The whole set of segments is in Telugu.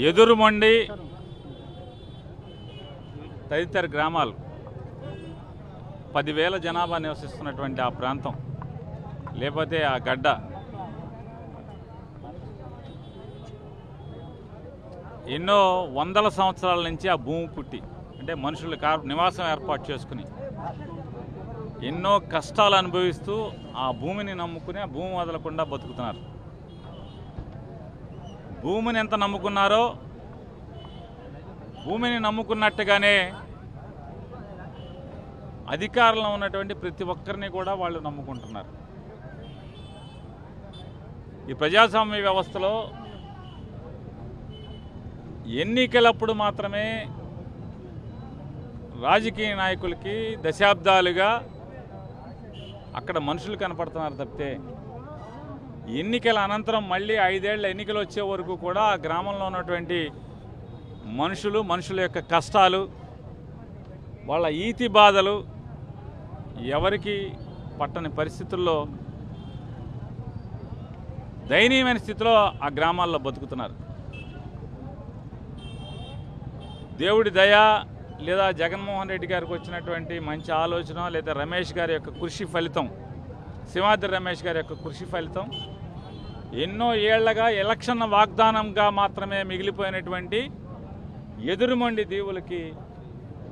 ఎదురుమండి తదితర గ్రామాలు 10,000 జనాభా నివసిస్తున్నటువంటి ఆ ప్రాంతం, లేకపోతే ఆ గడ్డ ఎన్నో వందల సంవత్సరాల నుంచి ఆ భూమి పుట్టి, అంటే మనుషులు నివాసం ఏర్పాటు చేసుకుని ఎన్నో కష్టాలు అనుభవిస్తూ ఆ భూమిని నమ్ముకుని ఆ భూమి వదలకుండా బతుకుతున్నారు. భూమిని ఎంత నమ్ముకున్నారో భూమిని నమ్ముకున్నట్టుగానే అధికారంలో ఉన్నటువంటి ప్రతి ఒక్కరిని కూడా వాళ్ళు నమ్ముకుంటున్నారు. ఈ ప్రజాస్వామ్య వ్యవస్థలో ఎన్నికలప్పుడు మాత్రమే రాజకీయ నాయకులకి దశాబ్దాలుగా అక్కడ మనుషులు కనపడుతున్నారు తప్పితే, ఎన్నికల అనంతరం మళ్ళీ 5 ఏళ్ల ఎన్నికలు వచ్చే వరకు కూడా ఆ గ్రామంలో ఉన్నటువంటి మనుషుల యొక్క కష్టాలు, వాళ్ళ ఈతి బాధలు ఎవరికి పట్టని పరిస్థితుల్లో దయనీయమైన స్థితిలో ఆ గ్రామాల్లో బతుకుతున్నారు. దేవుడి దయ లేదా జగన్మోహన్ రెడ్డి గారికి వచ్చినటువంటి మంచి ఆలోచన లేదా రమేష్ గారి యొక్క కృషి ఫలితం, సింహాద్రి రమేష్ గారి యొక్క కృషి ఫలితం ఎన్నో ఏళ్లగా ఎలక్షన్ వాగ్దానంగా మాత్రమే మిగిలిపోయినటువంటి ఎదురుమండి దీవులకి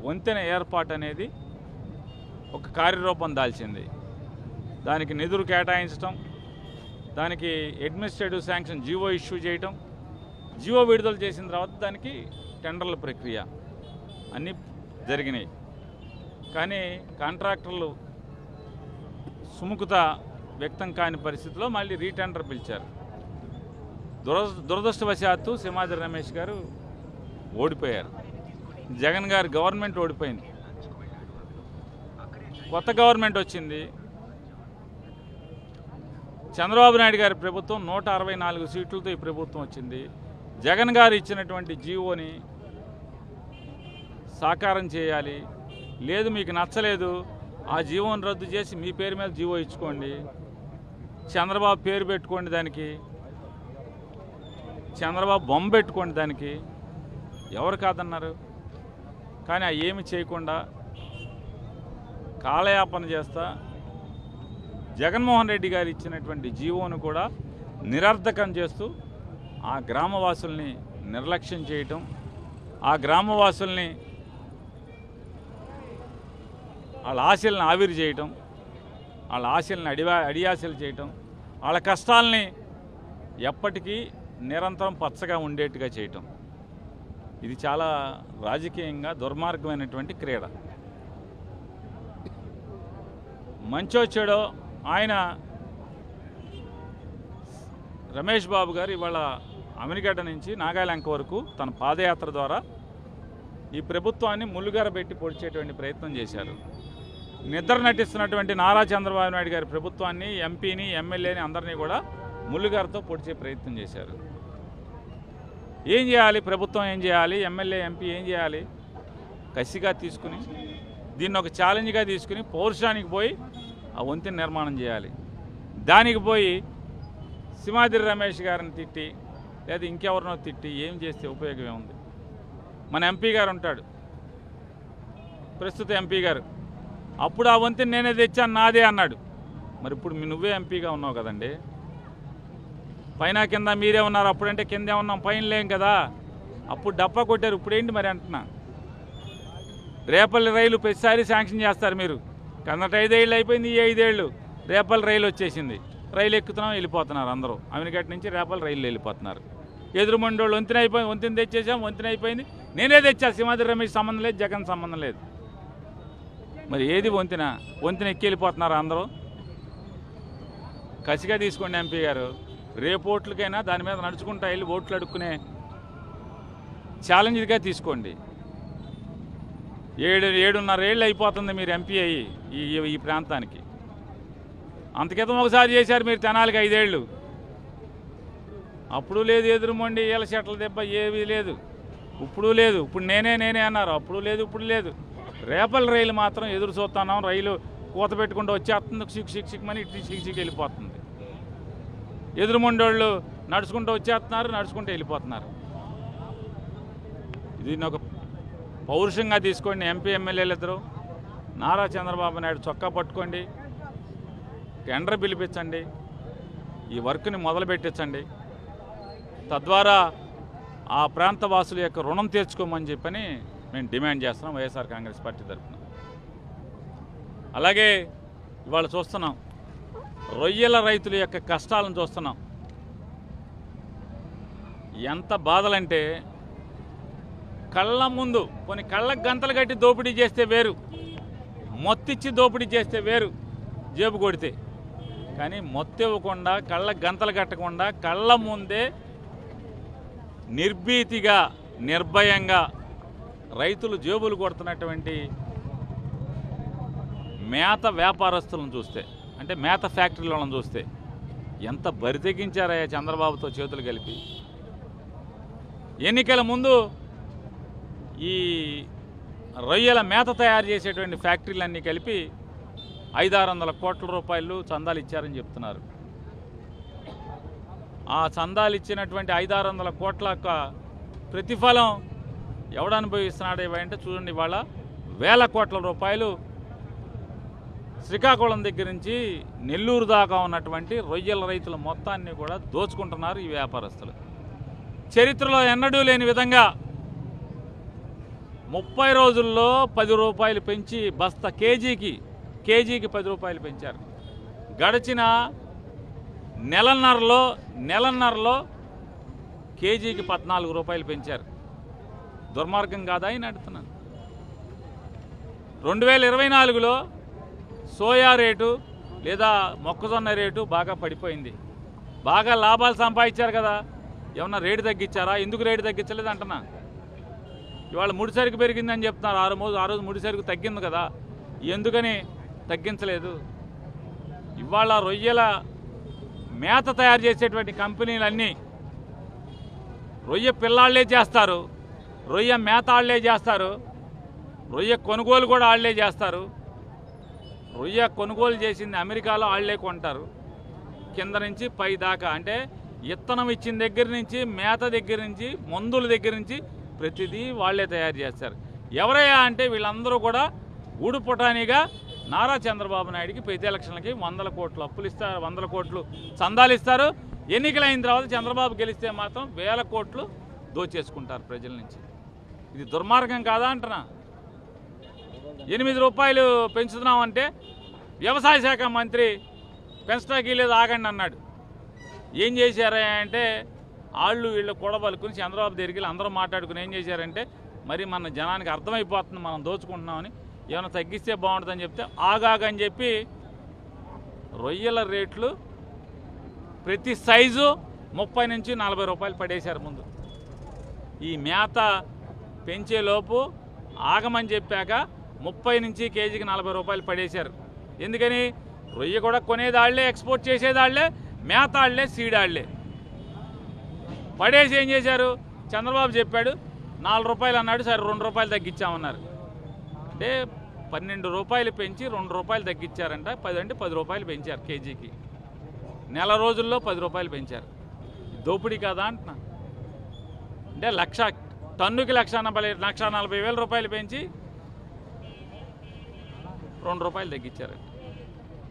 వంతెన ఏర్పాటు అనేది ఒక కార్యరూపం దాల్చింది. దానికి నిధులు కేటాయించడం, దానికి అడ్మినిస్ట్రేటివ్ శాంక్షన్ జీవో ఇష్యూ చేయటం, జీవో విడుదల చేసిన తర్వాత దానికి టెండర్ల ప్రక్రియ అన్నీ జరిగినాయి. కానీ కాంట్రాక్టర్లు సుముఖత వ్యక్తం కాని పరిస్థితిలో మళ్ళీ రీటెండర్ పిలిచారు. దురదృష్టవశాత్తు సింహాద్రి రమేష్ గారు ఓడిపోయారు. జగన్ గారి గవర్నమెంట్ ఓడిపోయింది. కొత్త గవర్నమెంట్ వచ్చింది. చంద్రబాబు నాయుడు గారి ప్రభుత్వం 164 సీట్లతో ఈ ప్రభుత్వం వచ్చింది. జగన్ గారు ఇచ్చినటువంటి జీవోని సాకారం చేయాలి, లేదు మీకు నచ్చలేదు ఆ జీవోని రద్దు చేసి మీ పేరు మీద జీవో ఇచ్చుకోండి, చంద్రబాబు పేరు పెట్టుకోండి, దానికి చంద్రబాబు బొమ్మ పెట్టుకోండి, దానికి ఎవరు కాదన్నారు. కానీ ఆ ఏమి చేయకుండా కాలయాపన చేస్తా జగన్మోహన్ రెడ్డి గారు ఇచ్చినటువంటి జీవోను కూడా నిరర్ధకం చేస్తూ ఆ గ్రామవాసుల్ని నిర్లక్ష్యం చేయటం, ఆ గ్రామవాసుల్ని వాళ్ళ ఆశల్ని ఆవిరి చేయటం, వాళ్ళ ఆశల్ని అడియాశలు చేయటం, వాళ్ళ కష్టాలని ఎప్పటికీ నిరంతరం పచ్చగా ఉండేట్టుగా చేయటం, ఇది చాలా రాజకీయంగా దుర్మార్గమైనటువంటి క్రీడ. మంచో చెడో ఆయన రమేష్ బాబు గారు ఇవాళ అమినిగడ్డ నుంచి నాగాలంక వరకు తన పాదయాత్ర ద్వారా ఈ ప్రభుత్వాన్ని ముల్లుగారబెట్టి పొడిచేటువంటి ప్రయత్నం చేశారు. నిద్ర నటిస్తున్నటువంటి నారా చంద్రబాబు నాయుడు గారి ప్రభుత్వాన్ని, ఎంపీని, ఎమ్మెల్యేని అందరినీ కూడా ముల్లుగారితో పొడిచే ప్రయత్నం చేశారు. ఏం చేయాలి ప్రభుత్వం, ఏం చేయాలి ఎమ్మెల్యే, ఎంపీ ఏం చేయాలి? కసిగా తీసుకుని దీన్ని ఒక ఛాలెంజ్గా తీసుకుని పౌరుషానికి పోయి ఆ వంతెన నిర్మాణం చేయాలి. దానికి పోయి సింహాద్రి రమేష్ గారిని తిట్టి లేదా ఇంకెవరినో తిట్టి ఏం చేస్తే ఉపయోగం ఏముంది? మన ఎంపీ గారు ఉంటాడు, ప్రస్తుత ఎంపీ గారు, అప్పుడు ఆ వంతెన నేనే తెచ్చాను నాదే అన్నాడు. మరి ఇప్పుడు నువ్వే ఎంపీగా ఉన్నావు కదండి, పైన కింద మీరే ఉన్నారు. అప్పుడంటే కిందే ఉన్నాం, పైన లేం కదా. అప్పుడు డప్పా కొట్టారు, ఇప్పుడు ఏంటి మరి అంటున్నా. రేపల్లి రైలు ప్రతిసారి శాంక్షన్ చేస్తారు మీరు. కిందట 5 ఏళ్ళు అయిపోయింది, ఈ 5 ఏళ్ళు రేపల్లి రైలు వచ్చేసింది. రైలు ఎక్కుతున్నాం, వెళ్ళిపోతున్నారు అందరూ. అమినిగడ్డ నుంచి రేపల్లి రైలు వెళ్ళిపోతున్నారు. ఎదురుమండి వాళ్ళు వంతెన అయిపోయింది, వంతెన తెచ్చేసాం, వంతెన అయిపోయింది, నేనే తెచ్చా, సింహాద్రి రమేష్ సంబంధం లేదు, జగన్ సంబంధం లేదు. మరి ఏది వంతెన? వంతెన ఎక్కి వెళ్ళిపోతున్నారు అందరూ. కసిగా తీసుకోండి ఎంపీ గారు, రేపు ఓట్లకైనా దాని మీద నడుచుకుంటా వెళ్ళి ఓట్లు అడుక్కునే ఛాలెంజ్గా తీసుకోండి. 7.5 ఏళ్ళు అయిపోతుంది మీరు ఎంపీ అయ్యి ఈ ప్రాంతానికి. అంతకితం ఒకసారి చేశారు మీరు తెనాలికి 5 ఏళ్ళు, అప్పుడు లేదు. ఎదురుమండి ఏళ్ళ చెట్ల దెబ్బ ఏమీ లేదు, ఇప్పుడు లేదు. ఇప్పుడు నేనే అన్నారు, అప్పుడు లేదు, ఇప్పుడు లేదు. రేపల్లి రైలు మాత్రం ఎదురు చూస్తున్నాం, రైలు కూత పెట్టుకుంటూ వచ్చేస్తుంది, సిక్మని ఇటు సిక్కి వెళ్ళిపోతుంది. ఎదురుమండోళ్ళు నడుచుకుంటూ వచ్చేస్తున్నారు, నడుచుకుంటూ వెళ్ళిపోతున్నారు. దీన్ని ఒక పౌరుషంగా తీసుకోండి. ఎంపీ ఎమ్మెల్యేలు ఇద్దరు నారా చంద్రబాబు నాయుడు చొక్కా పట్టుకోండి, టెండర్ పిలిపించండి, ఈ వర్క్ని మొదలు పెట్టించండి. తద్వారా ఆ ప్రాంత వాసుల యొక్క రుణం తీర్చుకోమని చెప్పని మేము డిమాండ్ చేస్తున్నాం వైఎస్ఆర్ కాంగ్రెస్ పార్టీ తరఫున. అలాగే ఇవాళ చూస్తున్నాం రొయ్యల రైతుల యొక్క కష్టాలను చూస్తున్నాం. ఎంత బాధలంటే కళ్ళ ముందు కొన్ని కళ్ళకు గంతలు కట్టి దోపిడీ చేస్తే వేరు, మొత్తిచ్చి దోపిడీ చేస్తే వేరు జేబు కొడితే. కానీ మొత్తివ్వకుండా కళ్ళకు గంతలు కట్టకుండా కళ్ళ ముందే నిర్భీతిగా నిర్భయంగా రైతులు జేబులు కొడుతున్నటువంటి మేత వ్యాపారస్తులను చూస్తే, అంటే మేత ఫ్యాక్టరీలను చూస్తే ఎంత బరితెగించారయ్యా చంద్రబాబుతో చేతులు కలిపి. ఎన్నికల ముందు ఈ రొయ్యల మేత తయారు చేసేటువంటి ఫ్యాక్టరీలన్నీ కలిపి 500-600 కోట్ల రూపాయలు చందాలు ఇచ్చారని చెప్తున్నారు. ఆ చందాలు ఇచ్చినటువంటి 500-600 కోట్ల ప్రతిఫలం ఎవడు అనుభవిస్తున్నాడు ఇవంటే చూడండి, ఇవాళ 1000 కోట్ల రూపాయలు శ్రీకాకుళం దగ్గర నుంచి నెల్లూరు దాకా ఉన్నటువంటి రొయ్యల రైతుల మొత్తాన్ని కూడా దోచుకుంటున్నారు ఈ వ్యాపారస్తులు. చరిత్రలో ఎన్నడూ లేని విధంగా 30 రోజుల్లో 10 రూపాయలు పెంచి బస్తా కేజీకి 10 రూపాయలు పెంచారు. గడిచిన నెలన్నరలో కేజీకి 14 రూపాయలు పెంచారు. దుర్మార్గం కాదా అని అడుగుతున్నాను. 2024లో సోయా రేటు లేదా మొక్కజొన్న రేటు బాగా పడిపోయింది. బాగా లాభాలు సంపాదించారు కదా, ఏమన్నా రేటు తగ్గించారా? ఎందుకు రేటు తగ్గించలేదు అంటున్నా. ఇవాళ ముడిసరుకు పెరిగిందని చెప్తున్నారు. ఆ రోజు ముడిసరుకు తగ్గింది కదా, ఎందుకని తగ్గించలేదు? ఇవాళ రొయ్యల మేత తయారు చేసేటువంటి కంపెనీలన్నీ రొయ్య పిల్లాళ్లే చేస్తారు, రొయ్య మేత ఆళ్లే చేస్తారు, రొయ్య కొనుగోలు కూడా ఆళ్లే చేస్తారు. రొయ్య కొనుగోలు చేసింది అమెరికాలో ఆళ్లే కొంటారు, కింద నుంచి పై దాకా. అంటే ఇత్తనం ఇచ్చిన దగ్గర నుంచి, మేత దగ్గర నుంచి, మందుల దగ్గర నుంచి ప్రతిదీ వాళ్లే తయారు చేస్తారు. ఎవరయ్యా అంటే వీళ్ళందరూ కూడా ఊడుపుటానిగా నారా చంద్రబాబు నాయుడికి ప్రతి ఎలక్షన్లకి 100 కోట్లు అప్పులు ఇస్తారు, 100 కోట్లు చందాలు ఇస్తారు. ఎన్నికలైన తర్వాత చంద్రబాబు గెలిస్తే మాత్రం 1000 కోట్లు దోచేసుకుంటారు ప్రజల నుంచి. ఇది దుర్మార్గం కాదా అంటున్నా. 8 రూపాయలు పెంచుతున్నామంటే వ్యవసాయ శాఖ మంత్రి పెంచడానికి లేదు ఆగండి అన్నాడు. ఏం చేశారా అంటే వీళ్ళు కూడబలుకుని చంద్రబాబు దగ్గరికి అందరూ మాట్లాడుకుని ఏం చేశారంటే, మరి మన జనానికి అర్థమైపోతుంది మనం దోచుకుంటున్నామని, ఏమైనా తగ్గిస్తే బాగుంటుందని చెప్తే ఆగాగని చెప్పి రొయ్యల రేట్లు ప్రతి సైజు 30 నుంచి 40 రూపాయలు పడేశారు ముందు. ఈ మేత పెంచేలోపు ఆగమని చెప్పాక 30 నుంచి కేజీకి 40 రూపాయలు పడేశారు. ఎందుకని? రొయ్య కూడా కొనేదాళ్లే, ఎక్స్పోర్ట్ చేసేదాళ్లే, మేతాళ్లే, సీడాళ్లే. పడేసి ఏం చేశారు? చంద్రబాబు చెప్పాడు 4 రూపాయలు అన్నాడు, సరే 2 రూపాయలు తగ్గించామన్నారు. అంటే 12 రూపాయలు పెంచి 2 రూపాయలు తగ్గించారంట. 10 అంటే 10 రూపాయలు పెంచారు కేజీకి. నెల రోజుల్లో 10 రూపాయలు పెంచారు. దోపిడీ కాదా అంటున్నా. అంటే టన్నుకి 1,40,000 రూపాయలు పెంచి 2 రూపాయలు తగ్గించారు.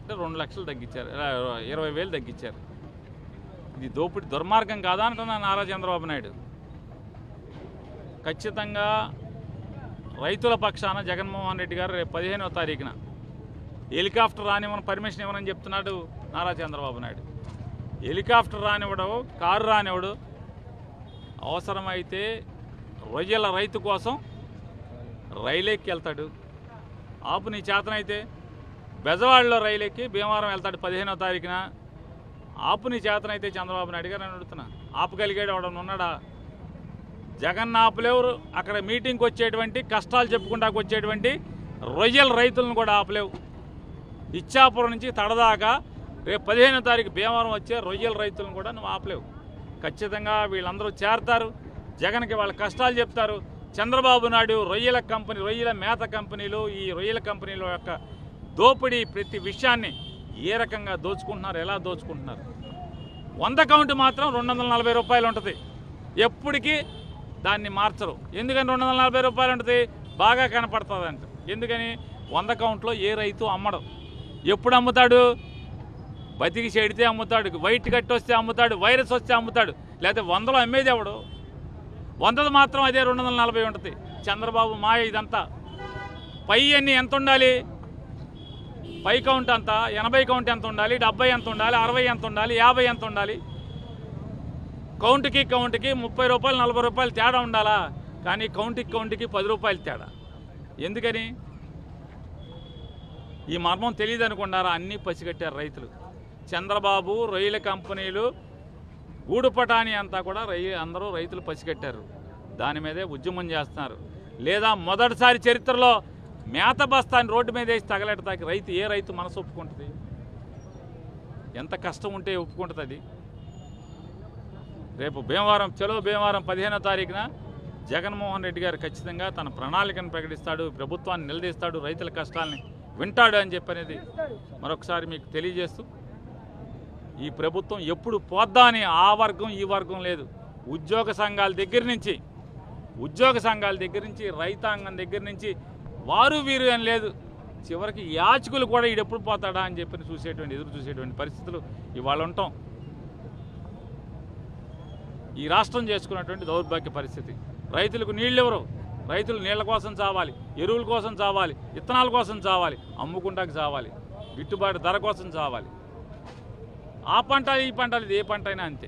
అంటే 2 లక్షలు తగ్గించారు, 20,000 తగ్గించారు. ఇది దోపిడీ దుర్మార్గం కాదా అంటున్నా నారా చంద్రబాబు నాయుడు. ఖచ్చితంగా రైతుల పక్షాన జగన్మోహన్ రెడ్డి గారు రేపు 15వ తారీఖున హెలికాప్టర్ రానివ్వని పర్మిషన్ ఇవ్వనని చెప్తున్నాడు నారా చంద్రబాబు నాయుడు. హెలికాప్టర్ రానివ్వడు, కారు రానివ్వడు. అవసరమైతే రొయ్యల రైతు కోసం రైలెక్కి వెళ్తాడు. ఆపు నీ చేతనైతే బెజవాడలో రైలెక్కి భీమవరం వెళ్తాడు 15వ తారీఖున. ఆపు నీ చేతనైతే చంద్రబాబు నాయుడు గారు అని అడుగుతున్నా. ఆపగలిగాడు ఎవడన్నా ఉన్నాడా? జగన్ ఆపలేవు. అక్కడ మీటింగ్కి వచ్చేటువంటి, కష్టాలు చెప్పుకుంటాకు వచ్చేటువంటి రొయ్యల రైతులను కూడా ఆపలేవు. ఇచ్చాపురం నుంచి తడదాకా రేపు 15వ తారీఖు భీమవరం వచ్చే రొయ్యల రైతులను కూడా నువ్వు ఆపలేవు. ఖచ్చితంగా వీళ్ళందరూ చేరతారు, జగన్కి వాళ్ళ కష్టాలు చెప్తారు. చంద్రబాబు నాయుడు రొయ్యల మేత కంపెనీలు, ఈ రొయ్యల కంపెనీల యొక్క దోపిడీ ప్రతి విషయాన్ని ఏ రకంగా దోచుకుంటున్నారు, ఎలా దోచుకుంటున్నారు. 100 కౌంట్ మాత్రం 240 రూపాయలు ఉంటుంది. ఎప్పటికీ దాన్ని మార్చరు. ఎందుకని 240 రూపాయలు ఉంటుంది? బాగా కనపడుతుంది అంట. ఎందుకని 100 కౌంట్లో ఏ రైతు అమ్మడు. ఎప్పుడు అమ్ముతాడు? బతికి చెడితే అమ్ముతాడు, వైట్ కట్టి వస్తే అమ్ముతాడు, వైరస్ వస్తే అమ్ముతాడు. లేకపోతే 100లో అమ్మేది ఎవడు? 100 మాత్రం అదే 240 ఉంటుంది. చంద్రబాబు మాయ ఇదంతా. పై అన్నీ ఎంత ఉండాలి? పై కౌంట్ అంతా 80 కౌంట్ ఎంత ఉండాలి, 70 ఎంత ఉండాలి, 60 ఎంత ఉండాలి, 50 ఎంత ఉండాలి? కౌంట్కి 30 రూపాయలు 40 రూపాయలు తేడా ఉండాలా? కానీ కౌంట్కి 10 రూపాయలు తేడా. ఎందుకని? ఈ మర్మం తెలియదు అనుకున్నారా? అన్నీ పసిగట్టారు రైతులు. చంద్రబాబు, రొయ్యల కంపెనీలు, గూడుపటాని అంతా కూడా అందరూ రైతులు పసిగట్టారు. దాని మీదే ఉద్యమం చేస్తున్నారు. లేదా మొదటిసారి చరిత్రలో మేత బస్తాని రోడ్డు మీద వేసి తగలెడతాకి ఏ రైతు మనసు ఒప్పుకుంటుంది? ఎంత కష్టం ఉంటే ఒప్పుకుంటుంది అది? రేపు భీమవరం, చలో భీమవరం 15వ తారీఖున జగన్మోహన్ రెడ్డి గారు ఖచ్చితంగా తన ప్రణాళికను ప్రకటిస్తాడు, ప్రభుత్వాన్ని నిలదీస్తాడు, రైతుల కష్టాలని వింటాడు అని చెప్పనేది మరొకసారి మీకు తెలియజేస్తూ, ఈ ప్రభుత్వం ఎప్పుడు పోద్దా అని ఆ వర్గం ఈ వర్గం లేదు. ఉద్యోగ సంఘాల దగ్గర నుంచి రైతాంగం దగ్గర నుంచి వారు వీరు అని లేదు. చివరికి యాచకులు కూడా ఈడెప్పుడు పోతాడా అని చెప్పి ఎదురు చూసేటువంటి పరిస్థితులు ఇవాళ ఉంటాం. ఈ రాష్ట్రం చేసుకున్నటువంటి దౌర్భాగ్య పరిస్థితి. రైతులకు నీళ్ళు ఎవరు? రైతులు నీళ్ల కోసం చావాలి, ఎరువుల కోసం చావాలి, విత్తనాల కోసం చావాలి, అమ్ముకుంటాకి చావాలి, గిట్టుబాటు ధర కోసం చావాలి. ఆ పంట ఈ పంటలు, ఇది ఏ పంట అయినా అంతే.